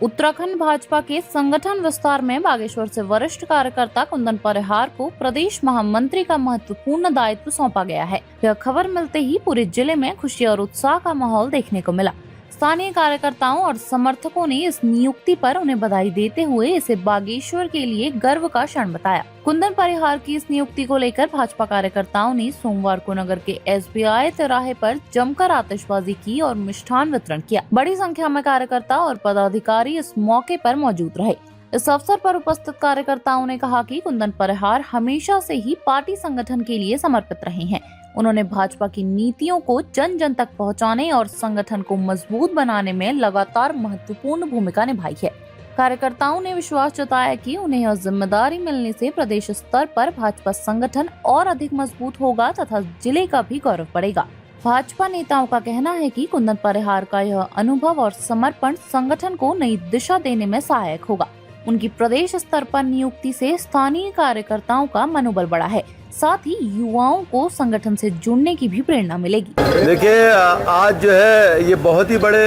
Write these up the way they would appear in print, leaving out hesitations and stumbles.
उत्तराखंड भाजपा के संगठन विस्तार में बागेश्वर से वरिष्ठ कार्यकर्ता कुंदन परिहार को प्रदेश महामंत्री का महत्वपूर्ण दायित्व सौंपा गया है। यह खबर मिलते ही पूरे जिले में खुशी और उत्साह का माहौल देखने को मिला। स्थानीय कार्यकर्ताओं और समर्थकों ने इस नियुक्ति पर उन्हें बधाई देते हुए इसे बागेश्वर के लिए गर्व का क्षण बताया। कुंदन परिहार की इस नियुक्ति को लेकर भाजपा कार्यकर्ताओं ने सोमवार को नगर के SBI तिराहे पर जमकर आतिशबाजी की और मिष्ठान वितरण किया। बड़ी संख्या में कार्यकर्ता और पदाधिकारी इस मौके पर मौजूद रहे। इस अवसर पर उपस्थित कार्यकर्ताओं ने कहा कि कुंदन परिहार हमेशा से ही पार्टी संगठन के लिए समर्पित रहे हैं। उन्होंने भाजपा की नीतियों को जन जन तक पहुंचाने और संगठन को मजबूत बनाने में लगातार महत्वपूर्ण भूमिका निभाई है। कार्यकर्ताओं ने विश्वास जताया कि उन्हें यह जिम्मेदारी मिलने से प्रदेश स्तर पर भाजपा संगठन और अधिक मजबूत होगा तथा जिले का भी गौरव बढ़ेगा। भाजपा नेताओं का कहना है कि कुंदन परिहार का यह अनुभव और समर्पण संगठन को नई दिशा देने में सहायक होगा। उनकी प्रदेश स्तर पर नियुक्ति से स्थानीय कार्यकर्ताओं का मनोबल बढ़ा है, साथ ही युवाओं को संगठन से जुड़ने की भी प्रेरणा मिलेगी। देखिए, आज जो है ये बहुत ही बड़े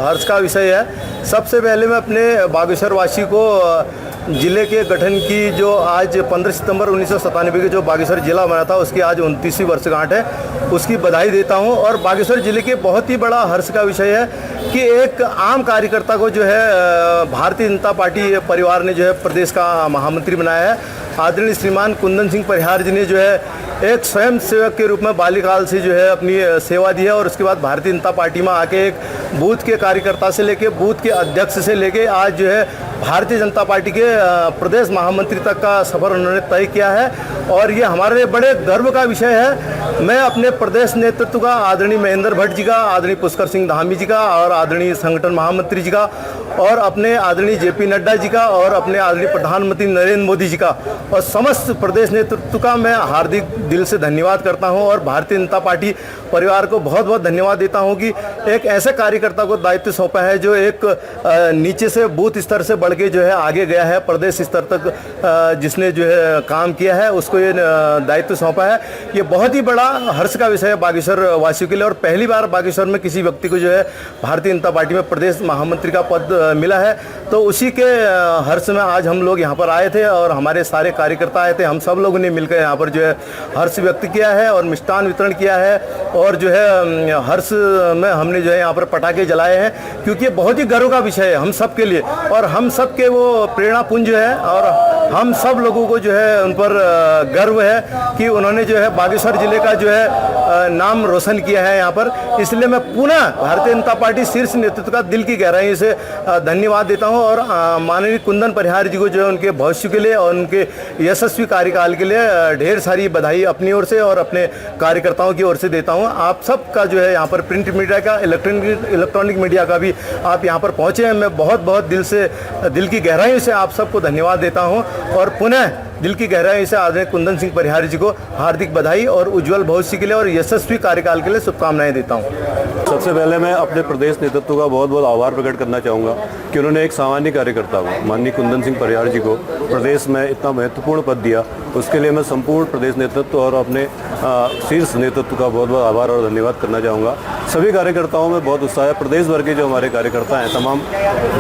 हर्ष का विषय है। सबसे पहले मैं अपने बागेश्वर वासी को जिले के गठन की जो आज 15 सितंबर 1997 के जो बागेश्वर जिला बना था उसकी आज 29वीं वर्षगांठ है, उसकी बधाई देता हूं। और बागेश्वर जिले के बहुत ही बड़ा हर्ष का विषय है कि एक आम कार्यकर्ता को जो है भारतीय जनता पार्टी परिवार ने जो है प्रदेश का महामंत्री बनाया है। आदरणीय श्रीमान कुंदन सिंह परिहार जी ने जो है एक स्वयं सेवक के रूप में बाल्यकाल से जो है अपनी सेवा दी है और उसके बाद भारतीय जनता पार्टी में आके एक बूथ के कार्यकर्ता से लेके बूथ के अध्यक्ष से लेके आज जो है भारतीय जनता पार्टी के प्रदेश महामंत्री तक का सफर उन्होंने तय किया है और ये हमारे लिए बड़े गर्व का विषय है। मैं अपने प्रदेश नेतृत्व का आदरणीय महेंद्र भट्ट जी का, आदरणीय पुष्कर सिंह धामी जी का और आदरणीय संगठन महामंत्री जी का और अपने आदरणीय JP नड्डा जी का और अपने आदरणीय प्रधानमंत्री नरेंद्र मोदी जी का और समस्त प्रदेश नेतृत्व का मैं हार्दिक दिल से धन्यवाद करता हूं और भारतीय जनता पार्टी परिवार को बहुत बहुत धन्यवाद देता हूं कि एक ऐसे कार्यकर्ता को दायित्व सौंपा है जो एक नीचे से बूथ स्तर से बढ़ के जो है आगे गया है, प्रदेश स्तर तक जिसने जो है काम किया है उसको ये दायित्व सौंपा है। ये बहुत ही बड़ा हर्ष का विषय है बागेश्वर वासियों के लिए और पहली बार बागेश्वर में किसी व्यक्ति को जो है भारतीय जनता पार्टी में प्रदेश महामंत्री का पद मिला है। तो उसी के हर्ष में आज हम लोग यहाँ पर आए थे और हमारे सारे कार्यकर्ता आए थे। हम सब लोगों ने मिलकर यहाँ पर जो है हर्ष व्यक्त किया है और मिष्ठान वितरण किया है और जो है हर्ष में हमने जो है यहाँ पर पटाखे जलाए हैं क्योंकि ये बहुत ही गर्व का विषय है हम सब के लिए और हम सब के वो प्रेरणा पुंज है और हम सब लोगों को जो है उन पर गर्व है कि उन्होंने जो है बागेश्वर जिले का जो है नाम रोशन किया है यहाँ पर। इसलिए मैं पुनः भारतीय जनता पार्टी शीर्ष नेतृत्व का दिल की गहराई से धन्यवाद देता हूं और माननीय कुंदन परिहार जी को जो है उनके भविष्य के लिए और उनके यशस्वी कार्यकाल के लिए ढेर सारी बधाई अपनी ओर से और अपने कार्यकर्ताओं की ओर से देता हूं। आप सब का जो है यहाँ पर प्रिंट मीडिया का, इलेक्ट्रॉनिक मीडिया का भी आप यहाँ पर पहुँचे हैं। मैं बहुत बहुत दिल की गहराई से आप सबको धन्यवाद देता हूँ और पुनः दिल की गहराई से आदरणीय कुंदन सिंह परिहार जी को हार्दिक बधाई और उज्जवल भविष्य के लिए और यशस्वी कार्यकाल के लिए शुभकामनाएं देता हूं। सबसे पहले मैं अपने प्रदेश नेतृत्व का बहुत बहुत आभार प्रकट करना चाहूँगा कि उन्होंने एक सामान्य कार्यकर्ता को माननीय कुंदन सिंह परिहार जी को प्रदेश में इतना महत्वपूर्ण पद दिया। उसके लिए मैं संपूर्ण प्रदेश नेतृत्व और अपने शीर्ष नेतृत्व का बहुत बहुत आभार और धन्यवाद करना चाहूँगा। सभी कार्यकर्ताओं में बहुत उत्साह है। प्रदेश भर के जो हमारे कार्यकर्ता हैं तमाम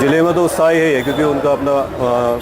जिले में तो उत्साह यही है क्योंकि उनका अपना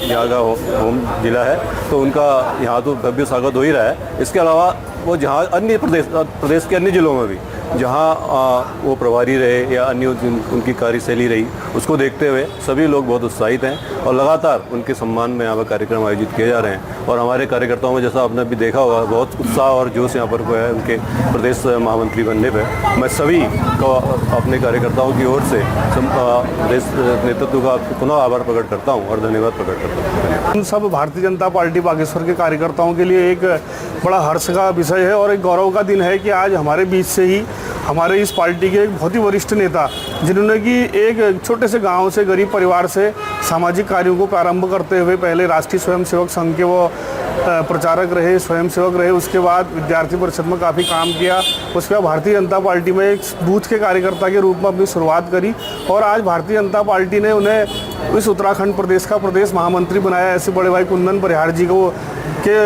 यहाँ का होम जिला है तो उनका यहाँ तो भव्य स्वागत हो ही रहा है। इसके अलावा वो जहाँ अन्य प्रदेश के अन्य जिलों में भी जहाँ वो प्रभारी रहे या अन्य उनकी कार्यशैली रही उसको देखते हुए सभी लोग बहुत उत्साहित हैं और लगातार उनके सम्मान में यहाँ पर कार्यक्रम आयोजित किए जा रहे हैं। और हमारे कार्यकर्ताओं में जैसा आपने अभी देखा होगा बहुत उत्साह और जोश यहाँ पर है उनके प्रदेश महामंत्री बनने पर। मैं सभी को अपने कार्यकर्ताओं की ओर से प्रदेश नेतृत्व का पुनः आभार प्रकट करता हूँ और धन्यवाद प्रकट करता हूँ। हम सब भारतीय जनता पार्टी बागेश्वर के कार्यकर्ताओं के लिए एक बड़ा हर्ष का विषय है और एक गौरव का दिन है कि आज हमारे बीच से ही हमारे इस पार्टी के एक बहुत ही वरिष्ठ नेता जिन्होंने कि एक छोटे से गांव से गरीब परिवार से सामाजिक कार्यों को प्रारंभ करते हुए पहले राष्ट्रीय स्वयंसेवक संघ के वो प्रचारक रहे, स्वयंसेवक रहे, उसके बाद विद्यार्थी परिषद में काफ़ी काम किया, उसके बाद भारतीय जनता पार्टी में एक बूथ के कार्यकर्ता के रूप में अपनी शुरुआत करी और आज भारतीय जनता पार्टी ने उन्हें इस उत्तराखंड प्रदेश का प्रदेश महामंत्री बनाया। ऐसे बड़े भाई कुंदन परिहार जी को के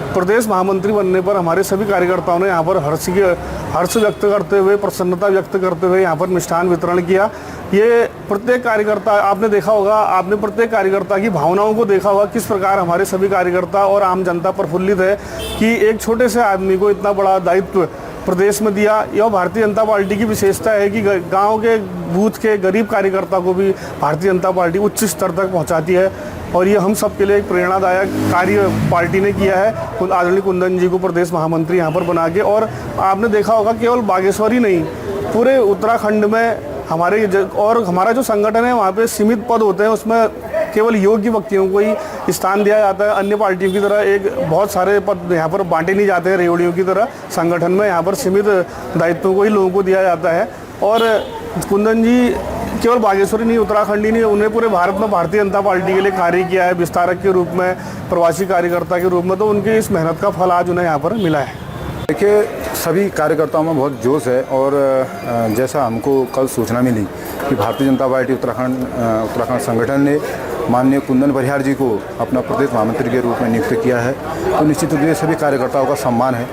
प्रदेश महामंत्री बनने पर हमारे सभी कार्यकर्ताओं ने यहाँ पर हर्ष व्यक्त करते हुए, प्रसन्नता व्यक्त करते हुए यहाँ पर मिष्ठान वितरण किया। ये प्रत्येक कार्यकर्ता, आपने देखा होगा, आपने प्रत्येक कार्यकर्ता की भावनाओं को देखा होगा, किस प्रकार हमारे सभी कार्यकर्ता और आम जनता प्रफुल्लित है कि एक छोटे से आदमी को इतना बड़ा दायित्व प्रदेश में दिया। यह भारतीय जनता पार्टी की विशेषता है कि गांव के बूथ के गरीब कार्यकर्ता को भी भारतीय जनता पार्टी उच्च स्तर तक पहुंचाती है और ये हम सब के लिए एक प्रेरणादायक कार्य पार्टी ने किया है आदरणीय कुंदन जी को प्रदेश महामंत्री यहाँ पर बना के। और आपने देखा होगा केवल बागेश्वर ही नहीं, पूरे उत्तराखंड में हमारा जो संगठन है वहाँ पे सीमित पद होते हैं, उसमें केवल योग्य व्यक्तियों को ही स्थान दिया जाता है। अन्य पार्टियों की तरह एक बहुत सारे पद यहाँ पर बांटे नहीं जाते हैं रेवड़ियों की तरह। संगठन में यहाँ पर सीमित दायित्वों को ही लोगों को दिया जाता है। और कुंदन जी केवल बागेश्वरी नहीं, उत्तराखंडी नहीं, उन्हें पूरे भारत में भारतीय जनता पार्टी के लिए कार्य किया है, विस्तारक के रूप में, प्रवासी कार्यकर्ता के रूप में। तो उनकी इस मेहनत का फल आज उन्हें यहाँ पर मिला है। देखिए, सभी कार्यकर्ताओं में बहुत जोश है और जैसा हमको कल सूचना मिली कि भारतीय जनता पार्टी उत्तराखंड संगठन ने माननीय कुंदन परिहार जी को अपना प्रदेश महामंत्री के रूप में नियुक्त किया है, तो निश्चित रूप से सभी कार्यकर्ताओं का सम्मान है,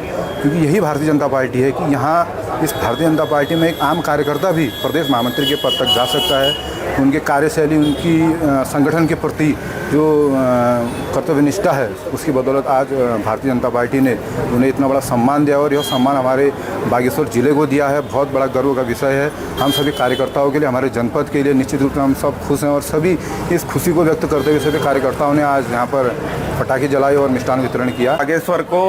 क्योंकि यही भारतीय जनता पार्टी है कि यहाँ इस भारतीय जनता पार्टी में एक आम कार्यकर्ता भी प्रदेश महामंत्री के पद तक जा सकता है। उनके कार्यशैली, उनकी संगठन के प्रति जो कर्तव्यनिष्ठा है, उसकी बदौलत आज भारतीय जनता पार्टी ने उन्हें इतना बड़ा सम्मान दिया और यह सम्मान हमारे बागेश्वर जिले को दिया है। बहुत बड़ा गर्व का विषय है हम सभी कार्यकर्ताओं के लिए, हमारे जनपद के लिए। निश्चित रूप से हम सब खुश हैं और सभी इस खुशी को व्यक्त करते हुए सभी कार्यकर्ताओं ने आज यहाँ पर पटाखे जलाए और मिष्ठान वितरण किया। बागेश्वर को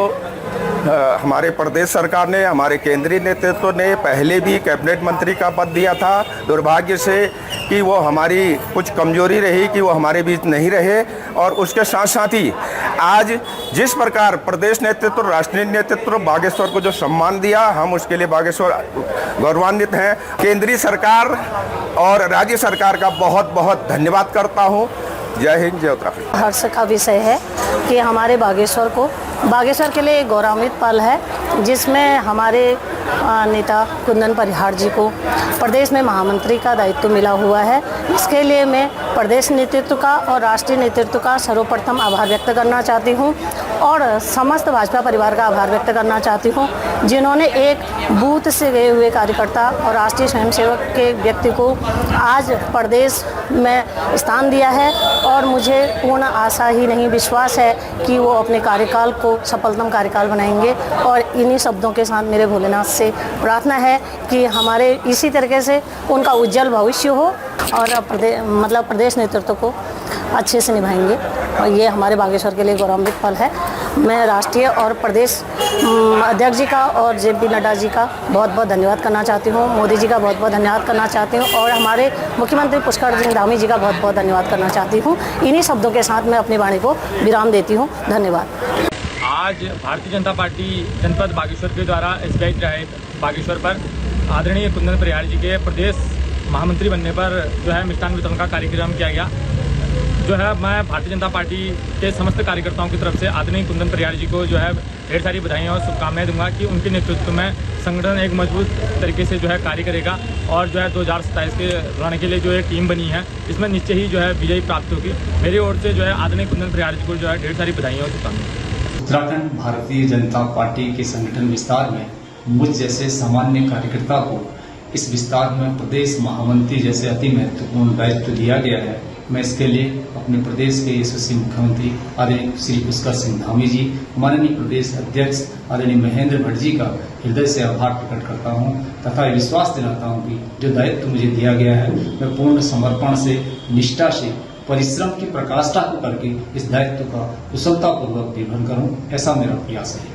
हमारे प्रदेश सरकार ने, हमारे केंद्रीय नेतृत्व ने पहले भी कैबिनेट मंत्री का पद दिया था। दुर्भाग्य से कि वो हमारी कुछ कमजोरी रही कि वो हमारे बीच नहीं रहे, और उसके साथ साथ ही आज जिस प्रकार प्रदेश नेतृत्व, राष्ट्रीय नेतृत्व बागेश्वर को जो सम्मान दिया, हम उसके लिए बागेश्वर गौरवान्वित हैं। केंद्रीय सरकार और राज्य सरकार का बहुत बहुत धन्यवाद करता हूँ। जय हिंद, जय उत्तराखंड। हर्ष का विषय है कि हमारे बागेश्वर के लिए एक गौरवान्वित पल है, जिसमें हमारे नेता कुंदन परिहार जी को प्रदेश में महामंत्री का दायित्व मिला हुआ है। इसके लिए मैं प्रदेश नेतृत्व का और राष्ट्रीय नेतृत्व का सर्वप्रथम आभार व्यक्त करना चाहती हूँ और समस्त भाजपा परिवार का आभार व्यक्त करना चाहती हूँ, जिन्होंने एक बूथ से गए हुए कार्यकर्ता और राष्ट्रीय स्वयंसेवक के व्यक्ति को आज प्रदेश में स्थान दिया है। और मुझे पूर्ण आशा ही नहीं, विश्वास है कि वो अपने कार्यकाल को सफलतम कार्यकाल बनाएंगे। और इन्हीं शब्दों के साथ मेरे भोलेनाथ से प्रार्थना है कि हमारे इसी तरीके से उनका उज्जवल भविष्य हो और प्रदेश नेतृत्व को अच्छे से निभाएंगे। और ये हमारे बागेश्वर के लिए गौरवान्वित पल है। मैं राष्ट्रीय और प्रदेश अध्यक्ष जी का और जेपी नड्डा जी का बहुत बहुत धन्यवाद करना चाहती हूँ, मोदी जी का बहुत बहुत धन्यवाद करना चाहती हूँ और हमारे मुख्यमंत्री पुष्कर सिंह धामी जी का बहुत बहुत धन्यवाद करना चाहती हूँ। इन्हीं शब्दों के साथ मैं अपनी वाणी को विराम देती हूँ। धन्यवाद। आज भारतीय जनता पार्टी जनपद बागेश्वर के द्वारा एसबीआई रहे बागेश्वर पर आदरणीय कुंदन परिहार जी के प्रदेश महामंत्री बनने पर जो है मिष्ठान वितरण का कार्यक्रम किया गया। जो है मैं भारतीय जनता पार्टी के समस्त कार्यकर्ताओं की तरफ से आदरणीय कुंदन परिहार जी को जो है ढेर सारी बधाइयाँ और शुभकामनाएं दूंगा कि उनके नेतृत्व में संगठन एक मजबूत तरीके से जो है कार्य करेगा और जो है 2027 के लड़ने के लिए जो एक टीम बनी है, इसमें निश्चय ही जो है विजयी प्राप्त होगी। मेरी ओर से जो है आदरणीय कुंदन परिहार जी को जो है ढेर सारी बधाइयाँ और शुभकामनाएं। उत्तराखंड भारतीय जनता पार्टी के संगठन विस्तार में मुझ जैसे सामान्य कार्यकर्ता को इस विस्तार में प्रदेश महामंत्री जैसे अति महत्वपूर्ण दायित्व दिया गया है। मैं इसके लिए अपने प्रदेश के यशस्वी मुख्यमंत्री आदरणीय श्री पुष्कर सिंह धामी जी, माननीय प्रदेश अध्यक्ष आदरणीय महेंद्र भट्ट जी का हृदय से आभार प्रकट करता हूं तथा विश्वास दिलाता हूं कि जो दायित्व मुझे दिया गया है मैं पूर्ण समर्पण से, निष्ठा से, परिश्रम की प्रकाष्ठा को करके इस दायित्व का कुशलतापूर्वक निर्वहन करूं, ऐसा मेरा प्रयास है।